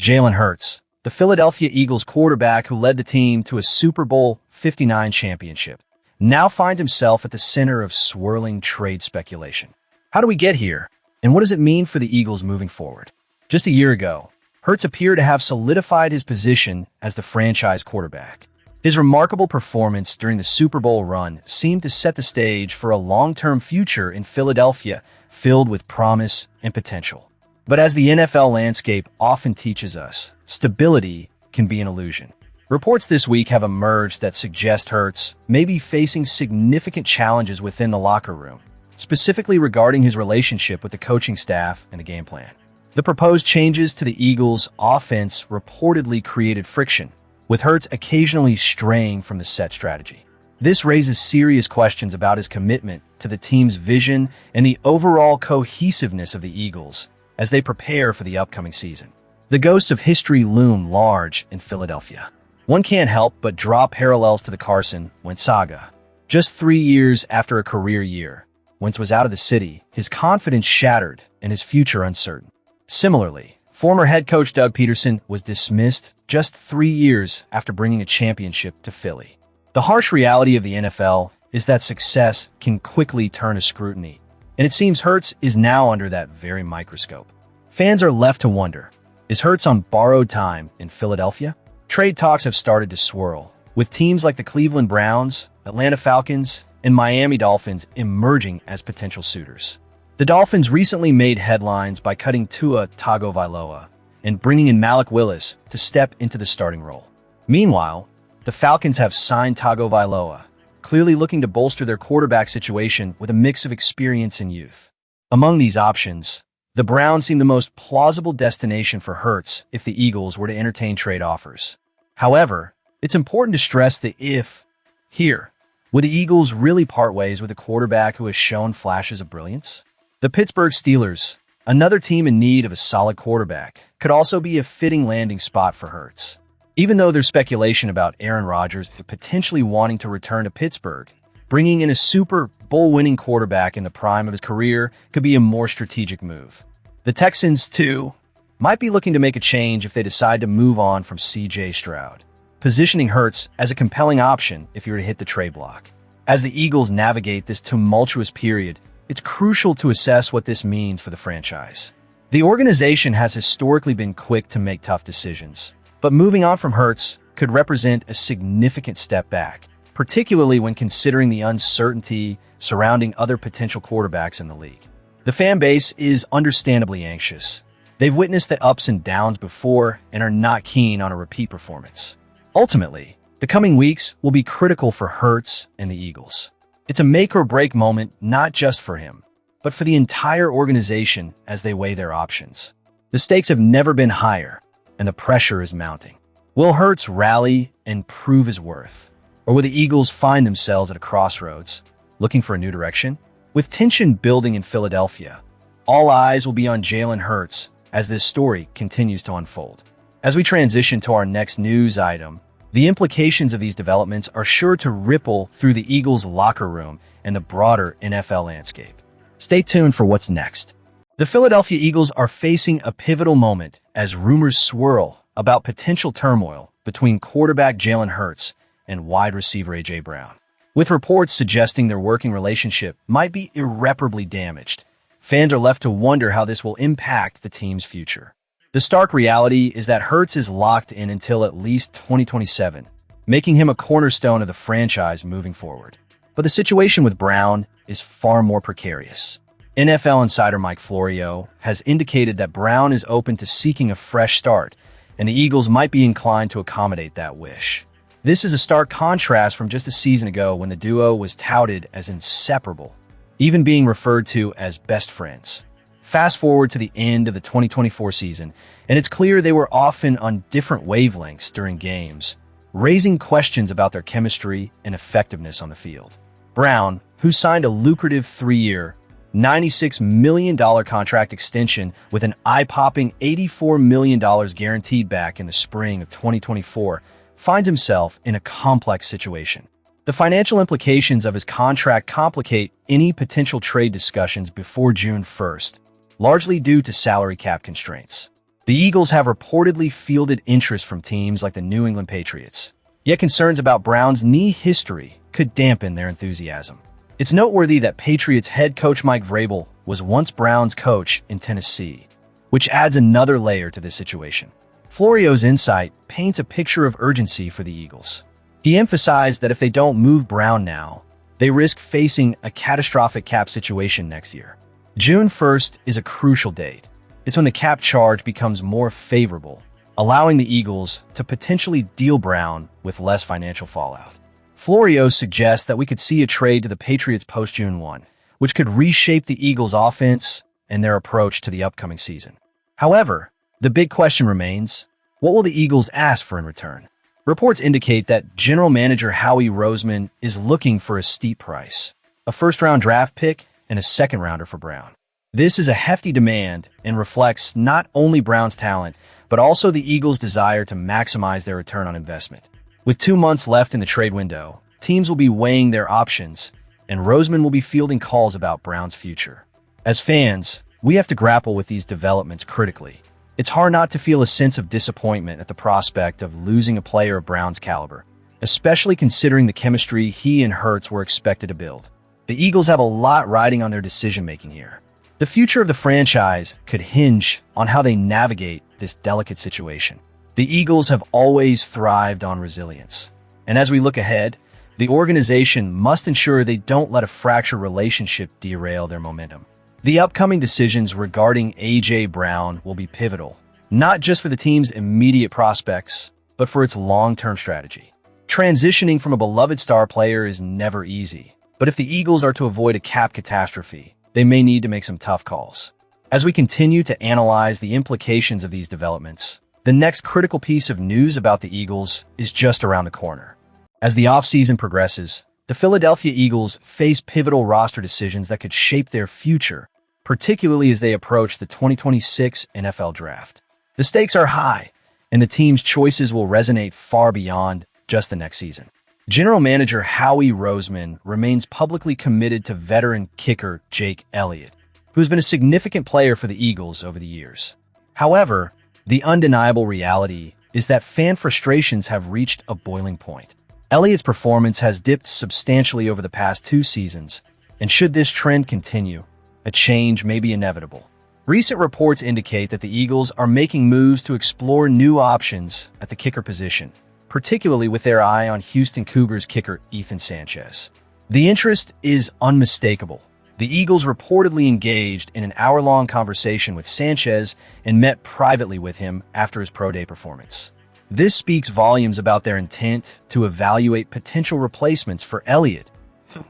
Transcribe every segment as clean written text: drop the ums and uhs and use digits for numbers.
Jalen Hurts, the Philadelphia Eagles quarterback who led the team to a Super Bowl 59 championship, now finds himself at the center of swirling trade speculation. How do we get here, and what does it mean for the Eagles moving forward? Just a year ago, Hurts appeared to have solidified his position as the franchise quarterback. His remarkable performance during the Super Bowl run seemed to set the stage for a long-term future in Philadelphia filled with promise and potential. But as the NFL landscape often teaches us, stability can be an illusion. Reports this week have emerged that suggest Hurts may be facing significant challenges within the locker room, specifically regarding his relationship with the coaching staff and the game plan. The proposed changes to the Eagles' offense reportedly created friction, with Hurts occasionally straying from the set strategy. This raises serious questions about his commitment to the team's vision and the overall cohesiveness of the Eagles as they prepare for the upcoming season. The ghosts of history loom large in Philadelphia. One can't help but draw parallels to the Carson Wentz saga. Just 3 years after a career year, Wentz was out of the city, his confidence shattered and his future uncertain. Similarly, former head coach Doug Peterson was dismissed just 3 years after bringing a championship to Philly. The harsh reality of the NFL is that success can quickly turn to scrutiny, and it seems Hurts is now under that very microscope. Fans are left to wonder, is Hurts on borrowed time in Philadelphia? Trade talks have started to swirl, with teams like the Cleveland Browns, Atlanta Falcons, and Miami Dolphins emerging as potential suitors. The Dolphins recently made headlines by cutting Tua Tagovailoa and bringing in Malik Willis to step into the starting role. Meanwhile, the Falcons have signed Tagovailoa, clearly looking to bolster their quarterback situation with a mix of experience and youth. Among these options, the Browns seem the most plausible destination for Hurts if the Eagles were to entertain trade offers. However, it's important to stress the if here. Would the Eagles really part ways with a quarterback who has shown flashes of brilliance? The Pittsburgh Steelers, another team in need of a solid quarterback, could also be a fitting landing spot for Hurts. Even though there's speculation about Aaron Rodgers potentially wanting to return to Pittsburgh, bringing in a Super Bowl-winning quarterback in the prime of his career could be a more strategic move. The Texans, too, might be looking to make a change if they decide to move on from C.J. Stroud, positioning Hurts as a compelling option if you were to hit the trade block. As the Eagles navigate this tumultuous period, it's crucial to assess what this means for the franchise. The organization has historically been quick to make tough decisions, but moving on from Hurts could represent a significant step back, particularly when considering the uncertainty surrounding other potential quarterbacks in the league. The fan base is understandably anxious. They've witnessed the ups and downs before and are not keen on a repeat performance. Ultimately, the coming weeks will be critical for Hurts and the Eagles. It's a make-or-break moment not just for him, but for the entire organization as they weigh their options. The stakes have never been higher, and the pressure is mounting. Will Hurts rally and prove his worth? Or will the Eagles find themselves at a crossroads, looking for a new direction? With tension building in Philadelphia, all eyes will be on Jalen Hurts as this story continues to unfold. As we transition to our next news item, the implications of these developments are sure to ripple through the Eagles' locker room and the broader NFL landscape. Stay tuned for what's next. The Philadelphia Eagles are facing a pivotal moment as rumors swirl about potential turmoil between quarterback Jalen Hurts and wide receiver A.J. Brown. With reports suggesting their working relationship might be irreparably damaged, fans are left to wonder how this will impact the team's future. The stark reality is that Hurts is locked in until at least 2027, making him a cornerstone of the franchise moving forward. But the situation with Brown is far more precarious. NFL insider Mike Florio has indicated that Brown is open to seeking a fresh start, and the Eagles might be inclined to accommodate that wish. This is a stark contrast from just a season ago when the duo was touted as inseparable, even being referred to as best friends. Fast forward to the end of the 2024 season, and it's clear they were often on different wavelengths during games, raising questions about their chemistry and effectiveness on the field. Brown, who signed a lucrative 3-year, $96 million contract extension with an eye-popping $84 million guaranteed back in the spring of 2024, finds himself in a complex situation. The financial implications of his contract complicate any potential trade discussions before June 1st, largely due to salary cap constraints. The Eagles have reportedly fielded interest from teams like the New England Patriots, yet concerns about Brown's knee history could dampen their enthusiasm. It's noteworthy that Patriots head coach Mike Vrabel was once Brown's coach in Tennessee, which adds another layer to this situation. Florio's insight paints a picture of urgency for the Eagles. He emphasized that if they don't move Brown now, they risk facing a catastrophic cap situation next year. June 1st is a crucial date. It's when the cap charge becomes more favorable, allowing the Eagles to potentially deal Brown with less financial fallout. Florio suggests that we could see a trade to the Patriots post-June 1, which could reshape the Eagles' offense and their approach to the upcoming season. However, the big question remains, what will the Eagles ask for in return? Reports indicate that General Manager Howie Roseman is looking for a steep price, a first-round draft pick and a second-rounder for Brown. This is a hefty demand and reflects not only Brown's talent, but also the Eagles' desire to maximize their return on investment. With 2 months left in the trade window, teams will be weighing their options, and Roseman will be fielding calls about Brown's future. As fans, we have to grapple with these developments critically. It's hard not to feel a sense of disappointment at the prospect of losing a player of Brown's caliber, especially considering the chemistry he and Hurts were expected to build. The Eagles have a lot riding on their decision-making here. The future of the franchise could hinge on how they navigate this delicate situation. The Eagles have always thrived on resilience. And as we look ahead, the organization must ensure they don't let a fractured relationship derail their momentum. The upcoming decisions regarding A.J. Brown will be pivotal, not just for the team's immediate prospects, but for its long-term strategy. Transitioning from a beloved star player is never easy, but if the Eagles are to avoid a cap catastrophe, they may need to make some tough calls. As we continue to analyze the implications of these developments, the next critical piece of news about the Eagles is just around the corner. As the offseason progresses, the Philadelphia Eagles face pivotal roster decisions that could shape their future, particularly as they approach the 2026 NFL Draft. The stakes are high, and the team's choices will resonate far beyond just the next season. General Manager Howie Roseman remains publicly committed to veteran kicker Jake Elliott, who has been a significant player for the Eagles over the years. However, the undeniable reality is that fan frustrations have reached a boiling point. Elliott's performance has dipped substantially over the past 2 seasons, and should this trend continue, a change may be inevitable. Recent reports indicate that the Eagles are making moves to explore new options at the kicker position, particularly with their eye on Houston Cougars kicker Ethan Sanchez. The interest is unmistakable. The Eagles reportedly engaged in an hour-long conversation with Sanchez and met privately with him after his pro day performance. This speaks volumes about their intent to evaluate potential replacements for Elliott, who,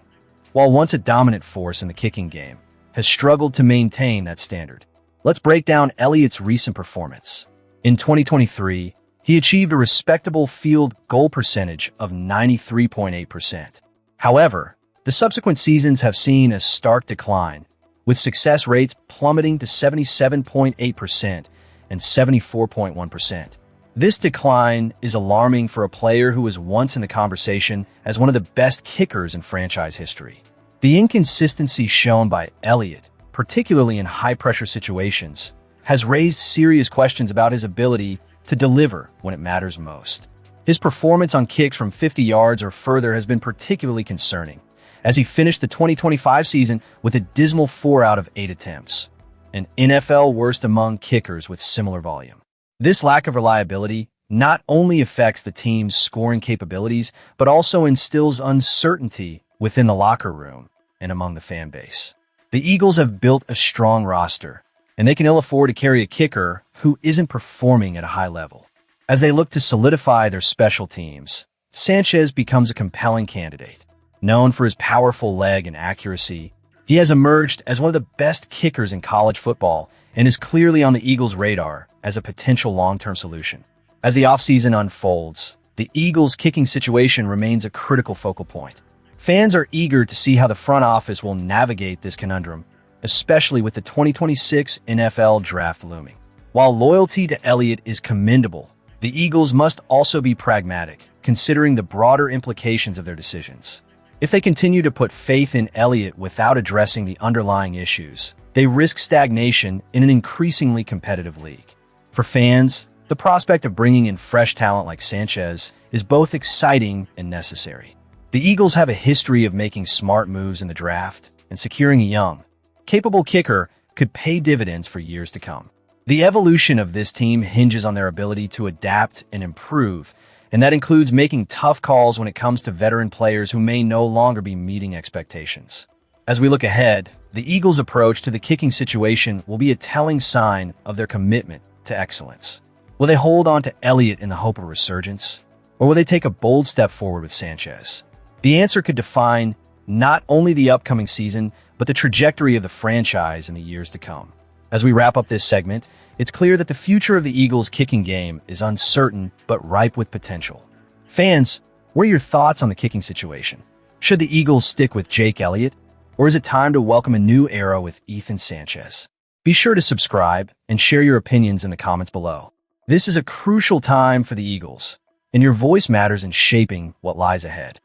while once a dominant force in the kicking game, has struggled to maintain that standard. Let's break down Elliott's recent performance. In 2023, he achieved a respectable field goal percentage of 93.8%. However, the subsequent seasons have seen a stark decline, with success rates plummeting to 77.8% and 74.1%. This decline is alarming for a player who was once in the conversation as one of the best kickers in franchise history. The inconsistency shown by Elliott, particularly in high-pressure situations, has raised serious questions about his ability to deliver when it matters most. His performance on kicks from 50 yards or further has been particularly concerning, as he finished the 2025 season with a dismal 4 out of 8 attempts, an NFL worst among kickers with similar volume. This lack of reliability not only affects the team's scoring capabilities, but also instills uncertainty within the locker room and among the fan base. The Eagles have built a strong roster, and they can ill afford to carry a kicker who isn't performing at a high level. As they look to solidify their special teams, Sanchez becomes a compelling candidate. Known for his powerful leg and accuracy, he has emerged as one of the best kickers in college football and is clearly on the Eagles' radar as a potential long-term solution. As the offseason unfolds, the Eagles' kicking situation remains a critical focal point. Fans are eager to see how the front office will navigate this conundrum, especially with the 2026 NFL Draft looming. While loyalty to Elliott is commendable, the Eagles must also be pragmatic, considering the broader implications of their decisions. If they continue to put faith in Elliott without addressing the underlying issues, they risk stagnation in an increasingly competitive league. For fans, the prospect of bringing in fresh talent like Sanchez is both exciting and necessary. The Eagles have a history of making smart moves in the draft, and securing a young, capable kicker could pay dividends for years to come. The evolution of this team hinges on their ability to adapt and improve, and that includes making tough calls when it comes to veteran players who may no longer be meeting expectations. As we look ahead, the Eagles' approach to the kicking situation will be a telling sign of their commitment to excellence. Will they hold on to Elliott in the hope of resurgence, or will they take a bold step forward with Sanchez? The answer could define not only the upcoming season, but the trajectory of the franchise in the years to come. As we wrap up this segment, it's clear that the future of the Eagles' kicking game is uncertain but ripe with potential. Fans, what are your thoughts on the kicking situation? Should the Eagles stick with Jake Elliott, or is it time to welcome a new era with Ethan Sanchez? Be sure to subscribe and share your opinions in the comments below. This is a crucial time for the Eagles, and your voice matters in shaping what lies ahead.